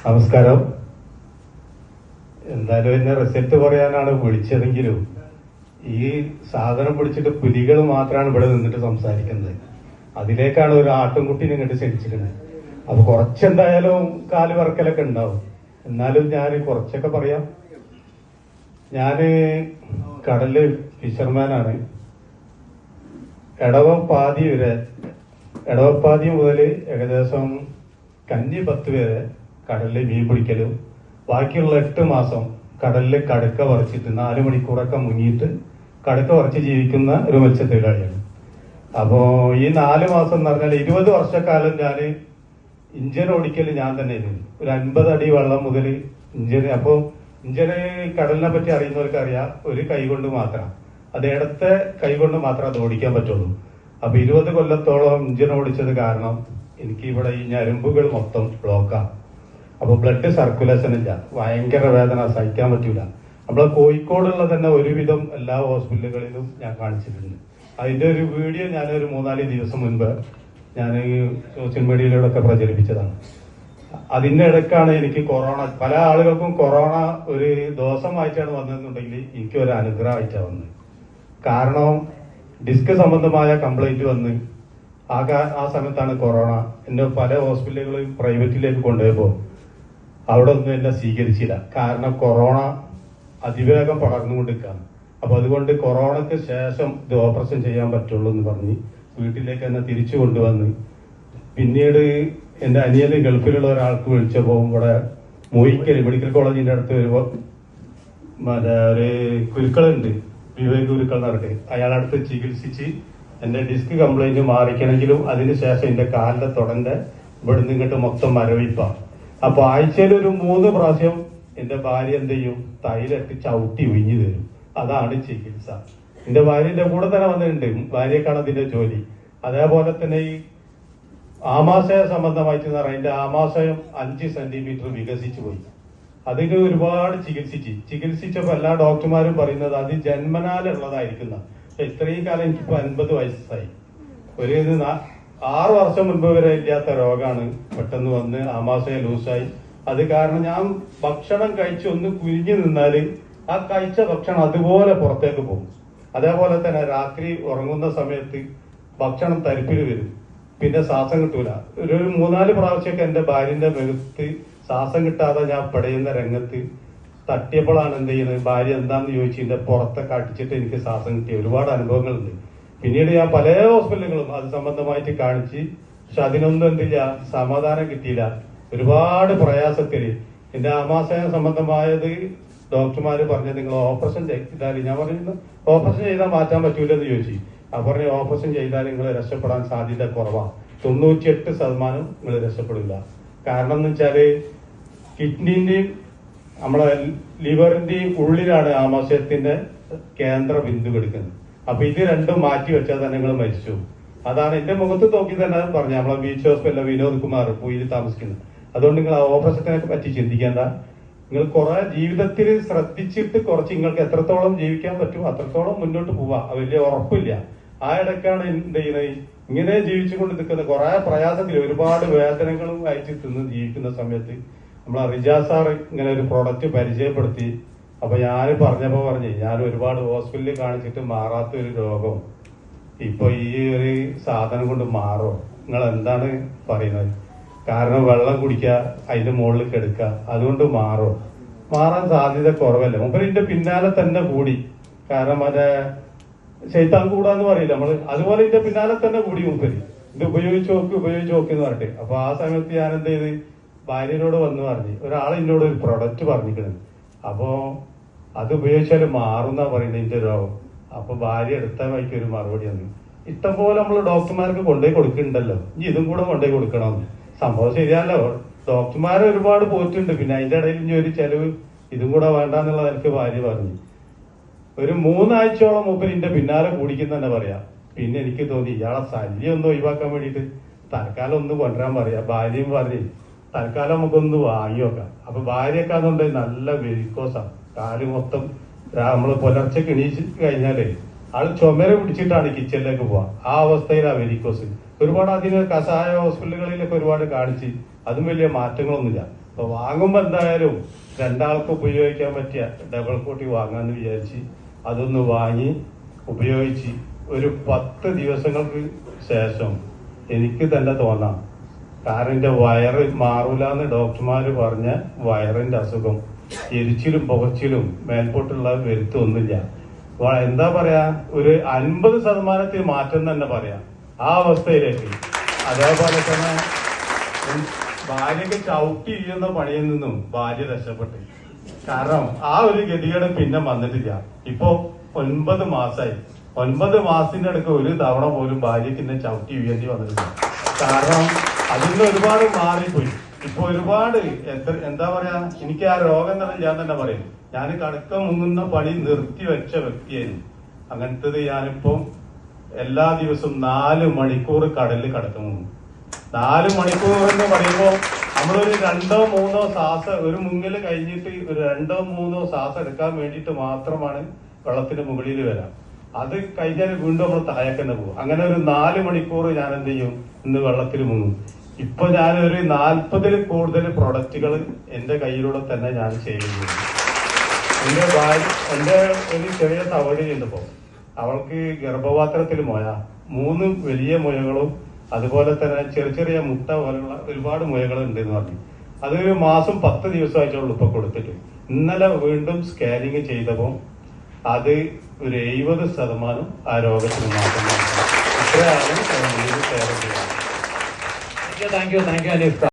നമസ്കാരം. എന്തായാലും എന്നെ റിസൾട്ട് പറയാനാണ് വിളിച്ചതെങ്കിലും ഈ സാധനം പിടിച്ചിട്ട് പുലികൾ മാത്രമാണ് ഇവിടെ നിന്നിട്ട് സംസാരിക്കുന്നത്. അതിലേക്കാണ് ഒരു ആട്ടുംകുട്ടീനെ ഇങ്ങോട്ട് ക്ഷണിച്ചിരിക്കുന്നത്. അപ്പൊ കുറച്ചെന്തായാലും കാല് വറക്കലൊക്കെ ഉണ്ടാവും. എന്നാലും ഞാൻ കുറച്ചൊക്കെ പറയാം. ഞാന് കടല് ഫിഷർമാനാണ്. എടവപ്പാതി മുതൽ ഏകദേശം കന്നി 10 വരെ കടലിൽ മീൻ പിടിക്കലും ബാക്കിയുള്ള 8 മാസം കടലിൽ കടുക്ക പറിച്ചിട്ട് 4 മണിക്കൂറൊക്കെ മുങ്ങിയിട്ട് കടുക്ക പറിച്ച് ജീവിക്കുന്ന ഒരു മത്സ്യത്തൊഴിലാളിയാണ്. അപ്പോ ഈ 4 മാസം എന്ന് പറഞ്ഞാൽ 20 വർഷക്കാലം ഞാൻ ഇഞ്ചൻ ഓടിക്കൽ ഞാൻ തന്നെ ഒരു 50 അടി വെള്ളം മുതൽ ഇഞ്ചന് കടലിനെ പറ്റി അറിയുന്നവർക്ക് അറിയാം. ഒരു കൈ കൊണ്ട് മാത്രം, അത് ഇടത്തെ കൈ കൊണ്ട് മാത്രം അത് ഓടിക്കാൻ പറ്റുള്ളൂ. അപ്പൊ 20 കൊല്ലത്തോളം ഇഞ്ചൻ ഓടിച്ചത് കാരണം എനിക്ക് ഇവിടെ ഈ ഞരമ്പുകൾ മൊത്തം ബ്ലോക്കാണ്. അപ്പൊ ബ്ലഡ് സർക്കുലേഷൻ ഇല്ല, ഭയങ്കര വേദന, സഹിക്കാൻ പറ്റൂല. നമ്മളെ കോഴിക്കോടുള്ള തന്നെ ഒരുവിധം എല്ലാ ഹോസ്പിറ്റലുകളിലും ഞാൻ കാണിച്ചിട്ടുണ്ട്. അതിന്റെ ഒരു വീഡിയോ ഞാനൊരു 3-4 ദിവസം മുൻപ് ഞാൻ സോഷ്യൽ മീഡിയയിലൂടെ പ്രചരിപ്പിച്ചതാണ്. അതിന്റെ ഇടയ്ക്കാണ് എനിക്ക് കൊറോണ. പല ആളുകൾക്കും കൊറോണ ഒരു ദോഷമായിട്ടാണ് വന്നതെന്നുണ്ടെങ്കിൽ എനിക്ക് ഒരു അനുഗ്രഹമായിട്ടാണ് വന്നത്. കാരണം ഡിസ്ക് സംബന്ധമായ കംപ്ലൈന്റ് വന്ന് ആ സമയത്താണ് കൊറോണ. എന്നെ പല ഹോസ്പിറ്റലുകളും പ്രൈവറ്റിലേക്ക് കൊണ്ടുപോയപ്പോൾ അവിടെ ഒന്നും എന്നെ സ്വീകരിച്ചില്ല. കാരണം കൊറോണ അതിവേഗം പടർന്നുകൊണ്ടിരിക്കുകയാണ്. അപ്പൊ അതുകൊണ്ട് കൊറോണയ്ക്ക് ശേഷം ഇത് ഓപ്പറേഷൻ ചെയ്യാൻ പറ്റുള്ളൂ എന്ന് പറഞ്ഞ് വീട്ടിലേക്ക് എന്നെ തിരിച്ചു കൊണ്ടുവന്ന് പിന്നീട് എന്റെ അനിയന് ഗൾഫിലുള്ള ഒരാൾക്ക് വിളിച്ചപ്പോൾ ഇവിടെ മോയിക്കൽ മെഡിക്കൽ കോളേജിന്റെ അടുത്ത് വരുമ്പോൾ ഒരു കുരുക്കളുണ്ട്, വിവേക് കുരുക്കൾ നടത്തി, അയാളടുത്ത് ചികിത്സിച്ച് എന്റെ ഡിസ്ക് കംപ്ലൈന്റ് മാറിക്കണമെങ്കിലും അതിനുശേഷം എന്റെ കാലിന്റെ തുടന്റെ ഇവിടുന്ന് ഇങ്ങോട്ട് മൊത്തം മരവിപ്പാണ്. അപ്പൊ ആഴ്ചയിൽ ഒരു 3 പ്രാവശ്യം എന്റെ ഭാര്യ എന്ത് ചെയ്യും, തൈലിട്ട് ചവിട്ടി ഒഴിഞ്ഞു തരും. അതാണ് ചികിത്സ. എന്റെ ഭാര്യന്റെ കൂടെ തന്നെ വന്നിട്ടുണ്ട്, ഭാര്യക്കാണ് അതിന്റെ ജോലി. അതേപോലെ തന്നെ ഈ ആമാശയ സംബന്ധമായിട്ട് അതിന്റെ ആമാശയം 5 സെന്റിമീറ്റർ വികസിച്ചു പോയി. അതിന് ഒരുപാട് ചികിത്സിച്ചപ്പോ എല്ലാ ഡോക്ടർമാരും പറയുന്നത് അത് ജന്മനാലുള്ളതായിരിക്കുന്ന. ഇത്രയും കാലം എനിക്കിപ്പോ 50 വയസ്സായി. ഒരു 6 വർഷം മുൻപ് വരെ ഇല്ലാത്ത രോഗമാണ് പെട്ടെന്ന് വന്ന് ആമാശയം ലൂസായി. അത് കാരണം ഞാൻ ഭക്ഷണം കഴിച്ച് ഒന്ന് കുനിഞ്ഞു നിന്നാല് ആ കഴിച്ച ഭക്ഷണം അതുപോലെ പുറത്തേക്ക് പോകും. അതേപോലെ തന്നെ രാത്രി ഉറങ്ങുന്ന സമയത്ത് ഭക്ഷണം തരിപ്പിൽ വരും, പിന്നെ ശ്വാസം കിട്ടൂല. ഒരു 3-4 പ്രാവശ്യമൊക്കെ എന്റെ ഭാര്യന്റെ മുഖത്ത് ശ്വാസം കിട്ടാതെ ഞാൻ പടയുന്ന രംഗത്ത് തട്ടിയപ്പോഴാണ് എന്ത് ചെയ്യുന്നത്, ഭാര്യ എന്താന്ന് ചോദിച്ചു എന്റെ പുറത്തൊക്കെ അടിച്ചിട്ട് എനിക്ക് ശ്വാസം കിട്ടിയ ഒരുപാട് അനുഭവങ്ങളുണ്ട്. പിന്നീട് ഞാൻ പല ഹോസ്പിറ്റലുകളും അത് സംബന്ധമായിട്ട് കാണിച്ച്, പക്ഷെ അതിനൊന്നും എന്തില്ല, സമാധാനം കിട്ടിയില്ല. ഒരുപാട് പ്രയാസത്തില് എന്റെ ആമാശയം സംബന്ധമായത് ഡോക്ടർമാര് പറഞ്ഞത് നിങ്ങൾ ഓപ്പറേഷൻ ചെയ്താൽ, ഞാൻ പറയുന്നത് ഓപ്പറേഷൻ ചെയ്താൽ മാറ്റാൻ പറ്റൂലെന്ന് ചോദിച്ചു. അപ്പൊ പറഞ്ഞു ഓപ്പറേഷൻ ചെയ്താൽ നിങ്ങൾ രക്ഷപ്പെടാൻ സാധ്യത കുറവാണ്, 98% നിങ്ങൾ രക്ഷപ്പെടില്ല. കാരണം എന്ന് വെച്ചാല് കിഡ്നിന്റെയും നമ്മളെ ലിവറിന്റെയും ഉള്ളിലാണ് ആമാശയത്തിന്റെ കേന്ദ്ര ബിന്ദു എടുക്കുന്നത്. അപ്പൊ ഇത് രണ്ടും മാറ്റി വെച്ചാൽ തന്നെ നിങ്ങൾ മരിച്ചു. അതാണ് എന്റെ മുഖത്ത് നോക്കി തന്നെ പറഞ്ഞു നമ്മളെ ബീച്ച് ഹോസ്പിറ്റലിലെ വിനോദ് കുമാർ പൂയിൽ താമസിക്കുന്നത്. അതുകൊണ്ട് നിങ്ങൾ ആ ഓപ്പറേഷത്തിനെ പറ്റി ചിന്തിക്കേണ്ട. നിങ്ങൾ കുറെ ജീവിതത്തിൽ ശ്രദ്ധിച്ചിട്ട് കുറച്ച് നിങ്ങൾക്ക് എത്രത്തോളം ജീവിക്കാൻ പറ്റും അത്രത്തോളം മുന്നോട്ട് പോവാ. വലിയ ഉറപ്പില്ല. ആ ഇടയ്ക്കാണ് എന്ത് ചെയ്യുന്നത്, ഇങ്ങനെ ജീവിച്ചുകൊണ്ട് നിൽക്കുന്ന കുറെ പ്രയാസത്തിൽ ഒരുപാട് വേദനകളും അയച്ച് തിന്ന് ജീവിക്കുന്ന സമയത്ത് നമ്മളെ റിജാസ് സാർ ഇങ്ങനെ ഒരു പ്രൊഡക്റ്റ് പരിചയപ്പെടുത്തി. അപ്പൊ ഞാൻ പറഞ്ഞപ്പോ ഞാൻ ഒരുപാട് ഹോസ്പിറ്റലിൽ കാണിച്ചിട്ട് മാറാത്ത ഒരു രോഗം ഇപ്പൊ ഈ ഒരു സാധനം കൊണ്ട് മാറോ? നിങ്ങൾ എന്താണ് പറയുന്നത്? കാരണം വെള്ളം കുടിക്കുക, അതിന്റെ മുകളിൽ കിടക്കുക, അതുകൊണ്ട് മാറാൻ സാധ്യത കുറവല്ല. മൂപ്പരിന്റെ പിന്നാലെ തന്നെ കൂടി. കാരണം മറ്റേ ശൈത്താൻ കൂടാന്ന് പറയില്ല നമ്മള്, അതുപോലെ ഇതിന്റെ പിന്നാലെ തന്നെ കൂടി മൂപ്പര്. ഇത് ഉപയോഗിച്ച് നോക്ക് എന്ന് പറഞ്ഞിട്ട്. അപ്പൊ ആ സമയത്ത് ഞാൻ എന്ത് ചെയ്ത് ഭാര്യനോട് വന്ന് പറഞ്ഞു, ഒരാൾ എന്നോട് ഒരു പ്രൊഡക്റ്റ് പറഞ്ഞിരിക്കുന്നത്, അപ്പോ അത് ഉപയോഗിച്ചാൽ മാറുന്ന പറയുന്നത് ഇതിന്റെ രോഗം. അപ്പൊ ഭാര്യ എടുത്ത വഴിക്ക് ഒരു മറുപടി വന്നു, ഇഷ്ടംപോലെ നമ്മള് ഡോക്ടർമാർക്ക് കൊണ്ടുപോയി കൊടുക്കുന്നുണ്ടല്ലോ, ഇനി ഇതും കൂടെ കൊണ്ടുപോയി കൊടുക്കണമെന്ന്. സംഭവം ശരിയല്ലോ, ഡോക്ടർമാരെ ഒരുപാട് പോയിട്ടുണ്ട്. പിന്നെ അതിന്റെ ഇടയിൽ ഇനി ഒരു ചെലവ് ഇതും കൂടെ വേണ്ടെന്നുള്ളത് എനിക്ക് ഭാര്യ പറഞ്ഞു. ഒരു 3 ആഴ്ചയോളം മൂപ്പരിന്റെ പിന്നാലെ കൂടിക്കുന്ന തന്നെ പറയാം. പിന്നെ എനിക്ക് തോന്നി ഇയാളെ ശല്യം ഒന്ന് ഒഴിവാക്കാൻ വേണ്ടിയിട്ട് തൽക്കാലം ഒന്ന് കൊണ്ടുവരാൻ പറയാ. ഭാര്യയും പറഞ്ഞ് തൽക്കാലം നമുക്കൊന്ന് വാങ്ങി നോക്കാം. അപ്പൊ ഭാര്യയൊക്കെ നല്ല വെരിക്കോസാണ്, കാല് മൊത്തം. നമ്മള് പുലർച്ചെ എണീച്ച് കഴിഞ്ഞാലേ ആള് ചുമര പിടിച്ചിട്ടാണ് കിച്ചണിലേക്ക് പോവാ. ആ അവസ്ഥയിലാണ് വെരിക്കോസ്. ഒരുപാട് അതിന് കഷായ ഹോസ്പിറ്റലുകളിലൊക്കെ ഒരുപാട് കാണിച്ച് അതും വലിയ മാറ്റങ്ങളൊന്നുമില്ല. അപ്പൊ വാങ്ങുമ്പോ എന്തായാലും രണ്ടാൾക്ക് ഉപയോഗിക്കാൻ പറ്റിയ ഡബിൾ കോട്ടി വാങ്ങാന്ന് വിചാരിച്ച് അതൊന്ന് വാങ്ങി ഉപയോഗിച്ച് ഒരു 10 ദിവസങ്ങൾക്ക് ശേഷം എനിക്ക് തന്നെ തോന്നാം, കാരണം എന്റെ വയറ് മാറൂലെന്ന് ഡോക്ടർമാര് പറഞ്ഞ വയറിന്റെ അസുഖം എരിച്ചിലും പുകച്ചിലും മേൽപോട്ടുള്ള വരുത്തൊന്നുമില്ല. എന്താ പറയാ, ഒരു 50% മാറ്റം തന്നെ പറയാം ആ അവസ്ഥയിലേക്ക്. അതേപോലെ തന്നെ ഭാര്യക്ക് ചവിട്ടി ചെയ്യുന്ന പണിയിൽ നിന്നും ഭാര്യ രക്ഷപ്പെട്ടു. കാരണം ആ ഒരു ഗതികേട് പിന്നെ വന്നിട്ടില്ല. ഇപ്പൊ 9 മാസമായി. 9 മാസത്തിന്റെ അടുക്ക് ഒരു തവണ പോലും ഭാര്യക്ക് എന്നെ ചവിട്ടി വീഴേണ്ടി വന്നിട്ടില്ല. കാരണം അതിന് ഒരുപാട് മാറിപ്പോയി. ഇപ്പൊ ഒരുപാട് എന്താ പറയാ, എനിക്ക് ആ രോഗം തന്നെ ഞാൻ തന്നെ പറയും. ഞാൻ കടക്ക മുങ്ങുന്ന പണി നിർത്തി വെച്ച വ്യക്തിയായിരുന്നു. അങ്ങനത്തത് ഞാനിപ്പം എല്ലാ ദിവസവും 4 മണിക്കൂർ കടലിൽ കടക്ക മുങ്ങും. 4 മണിക്കൂർ എന്ന് പറയുമ്പോ നമ്മളൊരു 2-3 ശ്വാസം, ഒരു മുങ്ങല് കഴിഞ്ഞിട്ട് ഒരു 2-3 ശ്വാസം എടുക്കാൻ വേണ്ടിയിട്ട് മാത്രമാണ് വെള്ളത്തിന്റെ മുകളിൽ വരാം. അത് കഴിഞ്ഞാൽ വീണ്ടും നമ്മൾ താഴേക്ക് തന്നെ പോകും. അങ്ങനെ ഒരു 4 മണിക്കൂർ ഞാൻ എന്ത് ചെയ്യും, ഇന്ന് വെള്ളത്തിൽ മുങ്ങും. ഇപ്പൊ ഞാനൊരു 40-ൽ കൂടുതൽ പ്രൊഡക്റ്റുകൾ എന്റെ കയ്യിലൂടെ തന്നെ ഞാൻ ചെയ്യുന്നു. എന്റെ ഒരു ചെറിയ സഹോദരിയുണ്ട്. ഇപ്പോ അവൾക്ക് ഗർഭപാത്രത്തിൽ മുഴ, 3 വലിയ മുഴകളും അതുപോലെ തന്നെ ചെറിയ ചെറിയ മുട്ട പോലുള്ള ഒരുപാട് മുഴകൾ ഉണ്ട് എന്ന് പറഞ്ഞു. അതൊരു മാസം 10 ദിവസമായിട്ടുള്ളൂ ഇപ്പൊ കൊടുത്തിട്ട്. ഇന്നലെ വീണ്ടും സ്കാനിങ് ചെയ്തപ്പോ അത് ഒരു 70% ആ രോഗത്തിന് മാറ്റം. ഇത്രയാണ് താങ്ക് യു അനീഫ്.